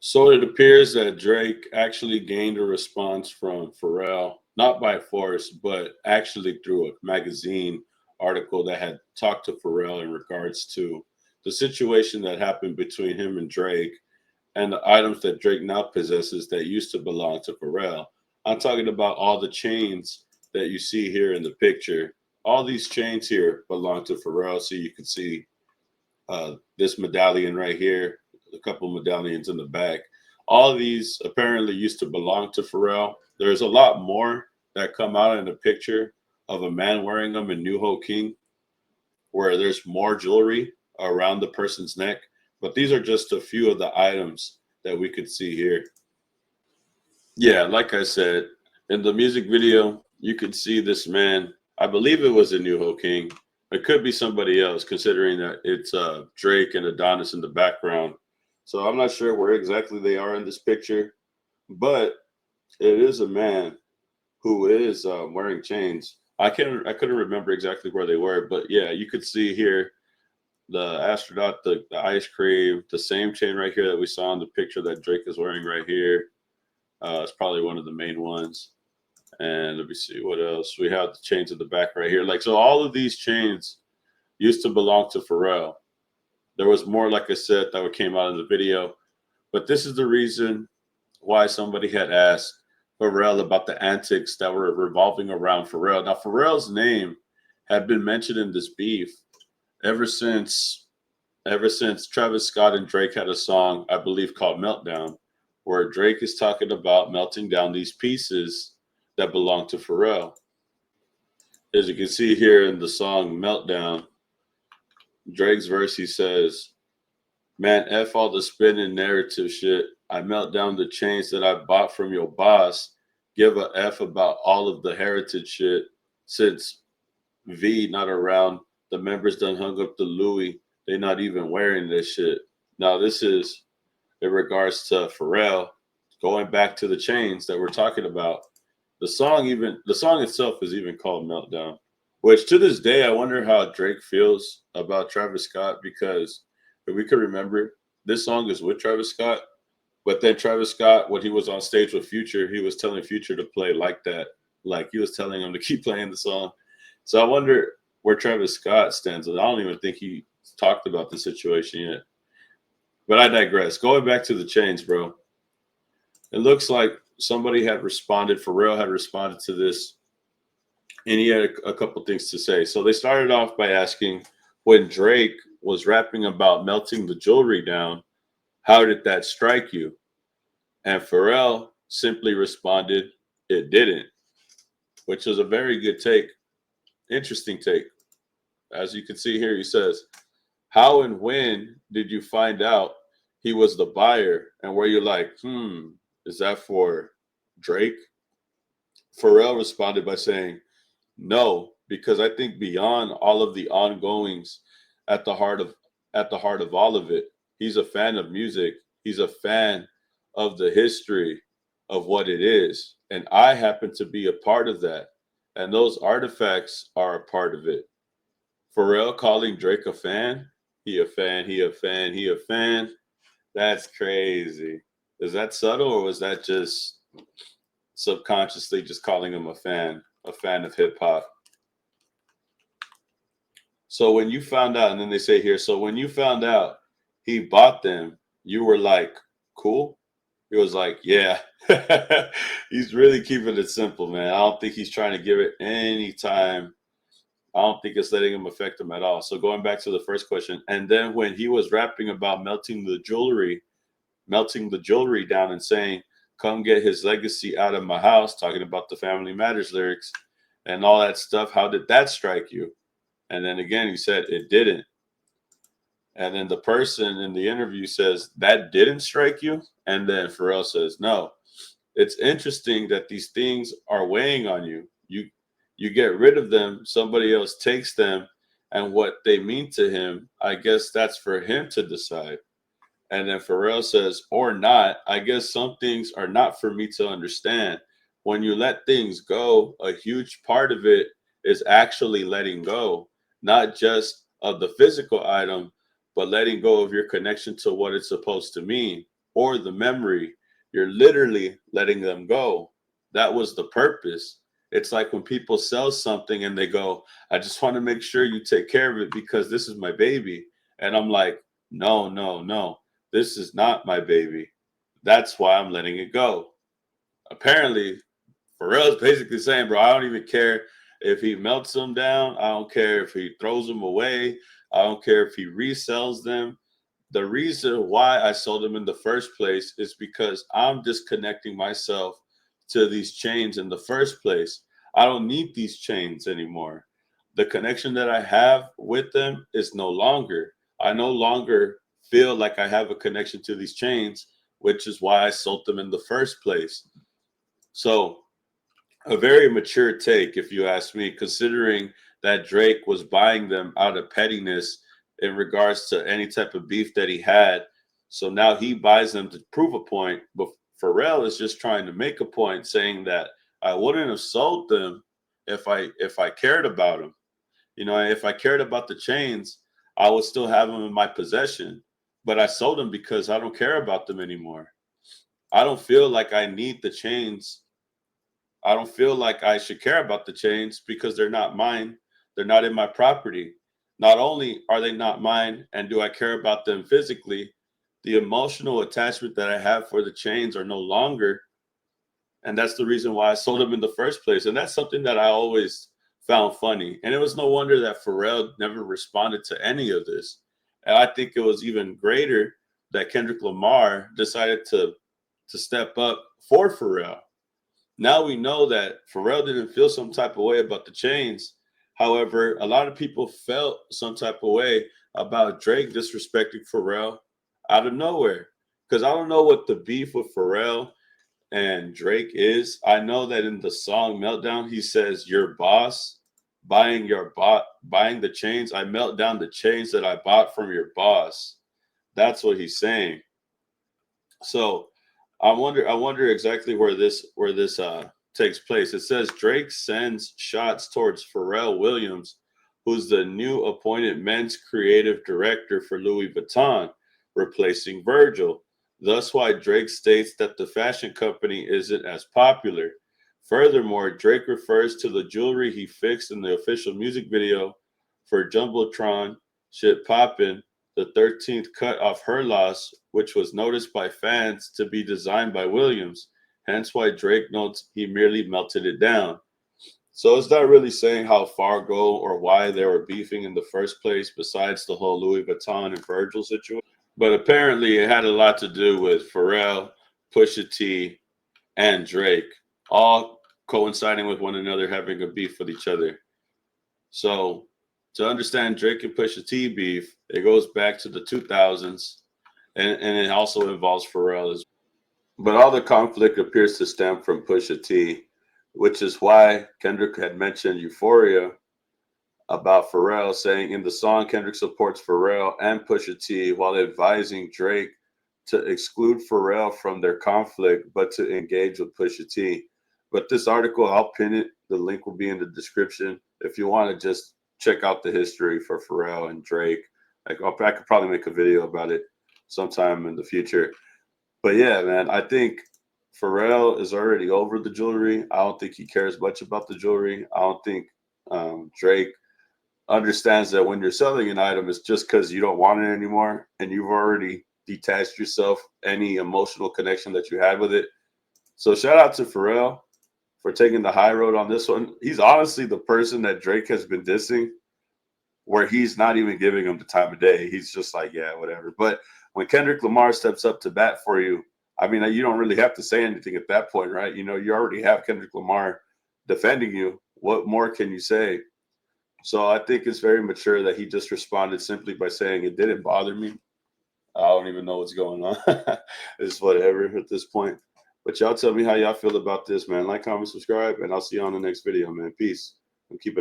So it appears that Drake actually gained a response from Pharrell, not by force, but actually through a magazine article that had talked to Pharrell in regards to the situation that happened between him and Drake and the items that Drake now possesses that used to belong to Pharrell. I'm talking about all the chains that you see here in the picture. All these chains here belong to Pharrell. So you can see this medallion right here, a couple medallions in the back. All of these apparently used to belong to Pharrell. There's a lot more that come out in the picture of a man wearing them in New Ho King, where there's more jewelry around the person's neck. But these are just a few of the items that we could see here. Yeah, like I said, in the music video, you could see this man. I believe it was a New Ho King. It could be somebody else, considering that it's Drake and Adonis in the background. So I'm not sure where exactly they are in this picture, but it is a man who is wearing chains. I couldn't remember exactly where they were, but yeah, you could see here the astronaut, the ice cream, the same chain right here that we saw in the picture that Drake is wearing right here. It's probably one of the main ones. And let me see what else. We have the chains at the back right here. Like, so all of these chains used to belong to Pharrell. There was more, like I said, that came out in the video. But this is the reason why somebody had asked Pharrell about the antics that were revolving around Pharrell. Now, Pharrell's name had been mentioned in this beef ever since Travis Scott and Drake had a song, I believe, called Meltdown, where Drake is talking about melting down these pieces that belong to Pharrell. As you can see here in the song Meltdown, Drake's verse, he says, "Man, F all the spinning narrative shit. I melt down the chains that I bought from your boss. Give a F about all of the heritage shit. Since V not around, the members done hung up the Louis. They not even wearing this shit." Now, this is in regards to Pharrell, going back to the chains that we're talking about. The song itself is even called Meltdown, which to this day I wonder how Drake feels about Travis Scott, because if we could remember, this song is with Travis Scott, but then Travis Scott, when he was on stage with Future, he was telling Future to play like that, like he was telling him to keep playing the song. So I wonder where Travis Scott stands. I don't even think he talked about the situation yet. But I digress. Going back to the chains, bro. It looks like somebody had responded. Pharrell had responded to this, and he had a couple things to say. So they started off by asking, when Drake was rapping about melting the jewelry down, how did that strike you? And Pharrell simply responded, it didn't, which is a very good take. Interesting take. As you can see here, he says, how and when did you find out he was the buyer? And where you're like, is that for Drake? Pharrell responded by saying, no, because I think beyond all of the ongoings at the heart of all of it, he's a fan of music. He's a fan of the history of what it is. And I happen to be a part of that. And those artifacts are a part of it. Pharrell calling Drake a fan, he a fan, he a fan, he a fan. That's crazy. Is that subtle, or was that just subconsciously just calling him a fan of hip hop? So when you found out, and then they say here, so when you found out he bought them, you were like, cool? He was like, yeah. He's really keeping it simple, man. I don't think he's trying to give it any time. I don't think it's letting him affect him at all. So going back to the first question, and then when he was rapping about melting the jewelry down and saying, come get his legacy out of my house, talking about the Family Matters lyrics and all that stuff, how did that strike you? And then again, he said it didn't. And then the person in the interview says, that didn't strike you? And then Pharrell says, no. It's interesting that these things are weighing on you. You get rid of them, somebody else takes them, and what they mean to him, I guess that's for him to decide. And then Pharrell says, or not, I guess some things are not for me to understand. When you let things go, a huge part of it is actually letting go, not just of the physical item, but letting go of your connection to what it's supposed to mean. or the memory. You're literally letting them go. That was the purpose. It's like when people sell something and they go, I just want to make sure you take care of it because this is my baby. And I'm like, no, no, no, this is not my baby. That's why I'm letting it go. Apparently, Pharrell's basically saying, bro, I don't even care if he melts them down. I don't care if he throws them away. I don't care if he resells them. The reason why I sold them in the first place is because I'm disconnecting myself to these chains in the first place. I don't need these chains anymore. The connection that I have with them is no longer. I no longer feel like I have a connection to these chains, which is why I sold them in the first place. So, a very mature take, if you ask me, considering that Drake was buying them out of pettiness in regards to any type of beef that he had. So now he buys them to prove a point. But Pharrell is just trying to make a point, saying that I wouldn't have sold them if I cared about them. You know, if I cared about the chains, I would still have them in my possession. But I sold them because I don't care about them anymore. I don't feel like I need the chains. I don't feel like I should care about the chains because they're not mine. They're not in my property. Not only are they not mine and do I care about them physically, the emotional attachment that I have for the chains are no longer. And that's the reason why I sold them in the first place. And that's something that I always found funny. And it was no wonder that Pharrell never responded to any of this. And I think it was even greater that Kendrick Lamar decided to step up for Pharrell. Now we know that Pharrell didn't feel some type of way about the chains. However, a lot of people felt some type of way about Drake disrespecting Pharrell out of nowhere. Because I don't know what the beef with Pharrell and Drake is. I know that in the song Meltdown, he says, "Your boss buying the chains. I melt down the chains that I bought from your boss." That's what he's saying. So I wonder exactly where this takes place. It says Drake sends shots towards Pharrell Williams, who's the new appointed men's creative director for Louis Vuitton, replacing Virgil. Thus why Drake states that the fashion company isn't as popular. Furthermore, Drake refers to the jewelry he fixed in the official music video for Jumbotron Shit Poppin', the 13th cut off Her Loss, which was noticed by fans to be designed by Williams. Hence why Drake notes he merely melted it down. So it's not really saying how far go or why they were beefing in the first place, besides the whole Louis Vuitton and Virgil situation. But apparently it had a lot to do with Pharrell, Pusha T, and Drake, all coinciding with one another having a beef with each other. So to understand Drake and Pusha T beef, it goes back to the 2000s, and it also involves Pharrell as well. But all the conflict appears to stem from Pusha T, which is why Kendrick had mentioned Euphoria about Pharrell, saying in the song Kendrick supports Pharrell and Pusha T while advising Drake to exclude Pharrell from their conflict, but to engage with Pusha T. But this article, I'll pin it. The link will be in the description if you want to just check out the history for Pharrell and Drake. I could probably make a video about it sometime in the future. But yeah, man, I think Pharrell is already over the jewelry. I don't think he cares much about the jewelry. I don't think Drake understands that when you're selling an item, it's just because you don't want it anymore and you've already detached yourself any emotional connection that you had with it. So shout out to Pharrell for taking the high road on this one. He's honestly the person that Drake has been dissing, where he's not even giving him the time of day. He's just like, yeah, whatever. But when Kendrick Lamar steps up to bat for you, I mean, you don't really have to say anything at that point, right? You know, you already have Kendrick Lamar defending you. What more can you say? So I think it's very mature that he just responded simply by saying it didn't bother me. I don't even know what's going on. It's whatever at this point. But y'all tell me how y'all feel about this, man. Like, comment, subscribe, and I'll see you on the next video, man. Peace. And keep it